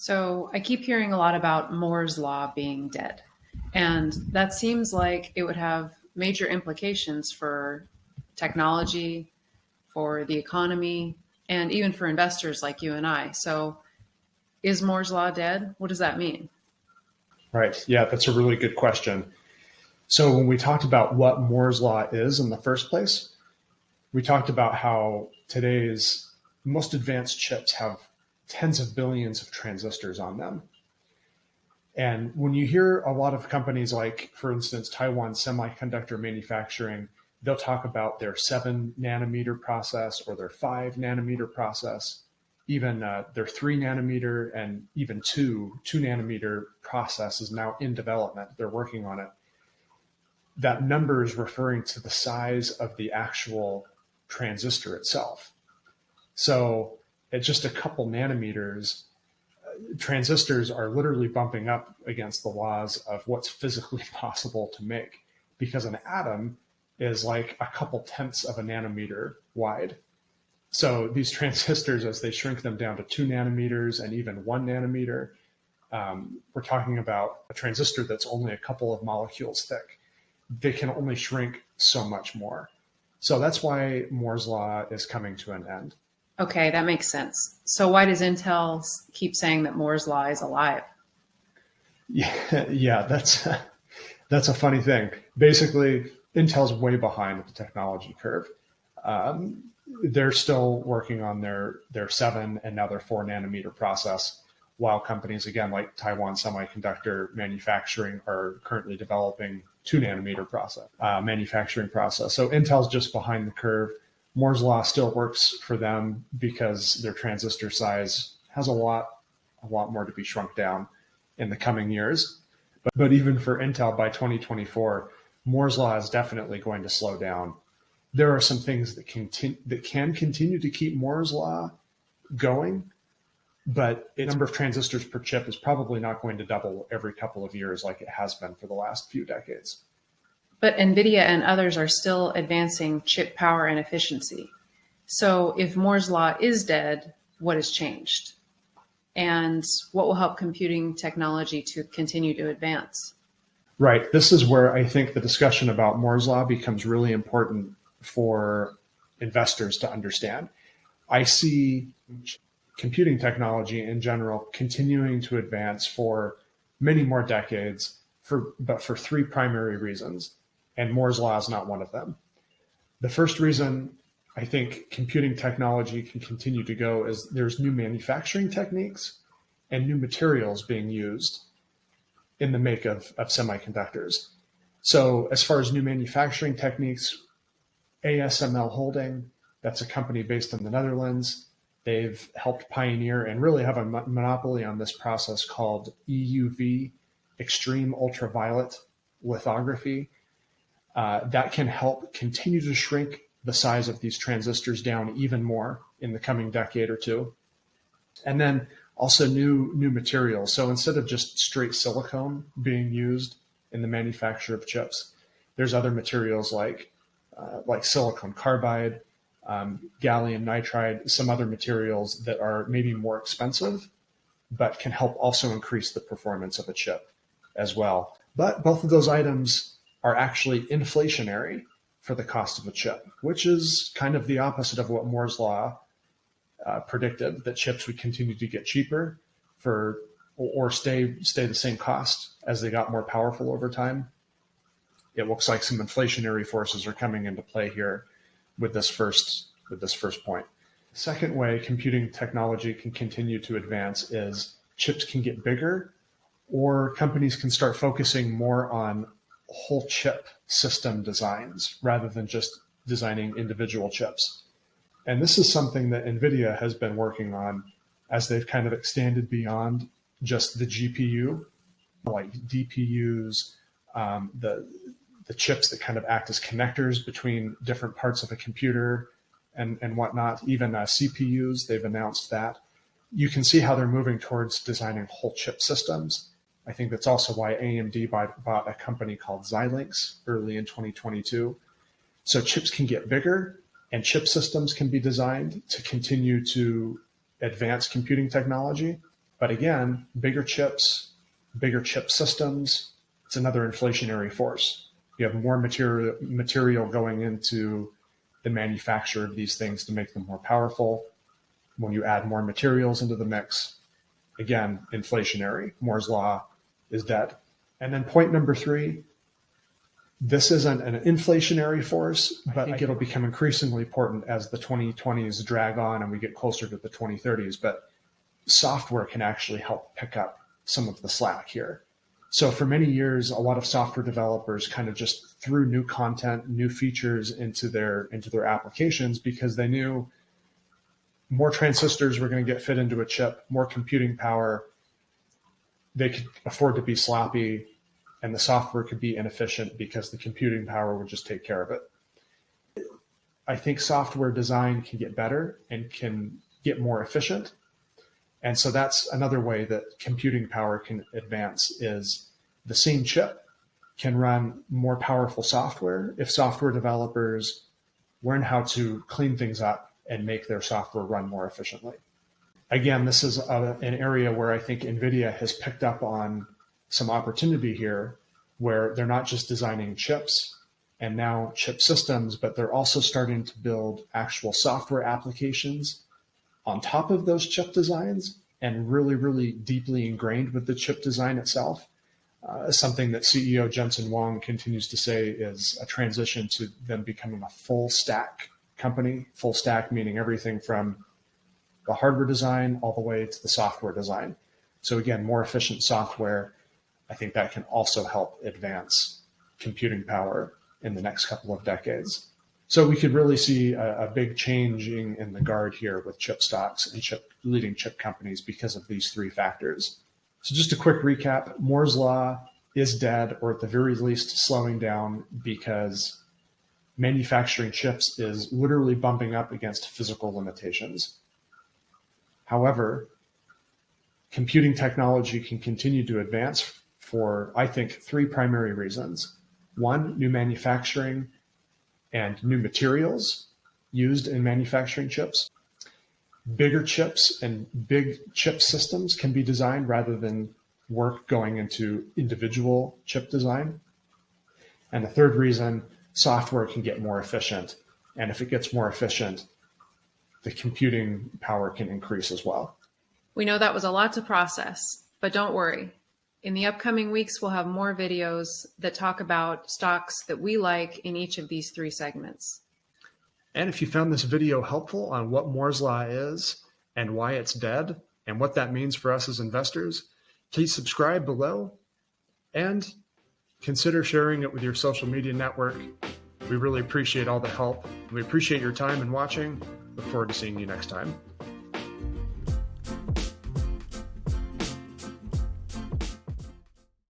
So I keep hearing a lot about Moore's Law being dead. And that seems like it would have major implications for technology, for the economy, and even for investors like you and I. So is Moore's Law dead? What does that mean? Right. Yeah, that's a really good question. So when we talked about what Moore's Law is in the first place, we talked about how today's most advanced chips have tens of billions of transistors on them. And when you hear a lot of companies like, for instance, Taiwan Semiconductor Manufacturing, they'll talk about their 7 nanometer process or their 5 nanometer process, even their 3 nanometer and even two nanometer process is now in development. They're working on it. That number is referring to the size of the actual transistor itself. So at just a couple nanometers, transistors are literally bumping up against the laws of what's physically possible to make, because an atom is like a couple tenths of a nanometer wide. So these transistors, as they shrink them down to 2 nanometers and even 1 nanometer, we're talking about a transistor that's only a couple of molecules thick. They can only shrink so much more. So that's why Moore's Law is coming to an end. Okay, that makes sense. So why does Intel keep saying that Moore's Law is alive? Yeah, that's a funny thing. Basically, Intel's way behind the technology curve. They're still working on their 7 and now their 4 nanometer process, while companies, again, like Taiwan Semiconductor Manufacturing are currently developing 2 nanometer manufacturing process. So Intel's just behind the curve. Moore's Law still works for them because their transistor size has a lot more to be shrunk down in the coming years. But even for Intel, by 2024, Moore's Law is definitely going to slow down. There are some things that can continue to keep Moore's Law going, but the number of transistors per chip is probably not going to double every couple of years like it has been for the last few decades. But Nvidia and others are still advancing chip power and efficiency. So if Moore's Law is dead, what has changed? And what will help computing technology to continue to advance? Right. This is where I think the discussion about Moore's Law becomes really important for investors to understand. I see computing technology in general continuing to advance for many more decades, but for 3 primary reasons. And Moore's Law is not one of them. The first reason I think computing technology can continue to go is there's new manufacturing techniques and new materials being used in the make of semiconductors. So as far as new manufacturing techniques, ASML Holding, that's a company based in the Netherlands. They've helped pioneer and really have a monopoly on this process called EUV, extreme ultraviolet lithography. That can help continue to shrink the size of these transistors down even more in the coming decade or two. And then also new materials. So instead of just straight silicone being used in the manufacture of chips, there's other materials like silicon carbide, gallium nitride, some other materials that are maybe more expensive, but can help also increase the performance of a chip as well. But both of those items are actually inflationary for the cost of a chip, which is kind of the opposite of what Moore's Law predicted, that chips would continue to get cheaper or stay the same cost as they got more powerful over time. It looks like some inflationary forces are coming into play here with this first point. Second way computing technology can continue to advance is chips can get bigger, or companies can start focusing more on whole chip system designs rather than just designing individual chips. And this is something that Nvidia has been working on as they've kind of extended beyond just the GPU, like DPUs, the chips that kind of act as connectors between different parts of a computer and whatnot, even CPUs, they've announced that. You can see how they're moving towards designing whole chip systems. I think that's also why AMD bought a company called Xilinx early in 2022. So chips can get bigger and chip systems can be designed to continue to advance computing technology. But again, bigger chips, bigger chip systems, it's another inflationary force. You have more material going into the manufacture of these things to make them more powerful. When you add more materials into the mix, again, inflationary. Moore's law is dead. And then point number 3, this isn't an inflationary force, but I think it'll become increasingly important as the 2020s drag on and we get closer to the 2030s. But software can actually help pick up some of the slack here. So for many years, a lot of software developers kind of just threw new content, new features into their applications because they knew more transistors were going to get fit into a chip, more computing power. They could afford to be sloppy, and the software could be inefficient because the computing power would just take care of it. I think software design can get better and can get more efficient. And so that's another way that computing power can advance is the same chip can run more powerful software if software developers learn how to clean things up and make their software run more efficiently. Again, this is an area where I think NVIDIA has picked up on some opportunity here where they're not just designing chips and now chip systems, but they're also starting to build actual software applications on top of those chip designs and really, really deeply ingrained with the chip design itself. Something that CEO Jensen Huang continues to say is a transition to them becoming a full stack company, full stack meaning everything from the hardware design all the way to the software design. So again, more efficient software. I think that can also help advance computing power in the next couple of decades. So we could really see a big changing in the guard here with chip stocks and leading chip companies because of these 3 factors. So just a quick recap, Moore's law is dead, or at the very least slowing down, because manufacturing chips is literally bumping up against physical limitations. However, computing technology can continue to advance for, I think, 3 primary reasons. 1, new manufacturing and new materials used in manufacturing chips. Bigger chips and big chip systems can be designed rather than work going into individual chip design. And the 3rd reason, software can get more efficient. And if it gets more efficient, the computing power can increase as well. We know that was a lot to process, but don't worry. In the upcoming weeks, we'll have more videos that talk about stocks that we like in each of these 3 segments. And if you found this video helpful on what Moore's law is and why it's dead and what that means for us as investors, please subscribe below and consider sharing it with your social media network. We really appreciate all the help. We appreciate your time and watching. Look forward to seeing you next time.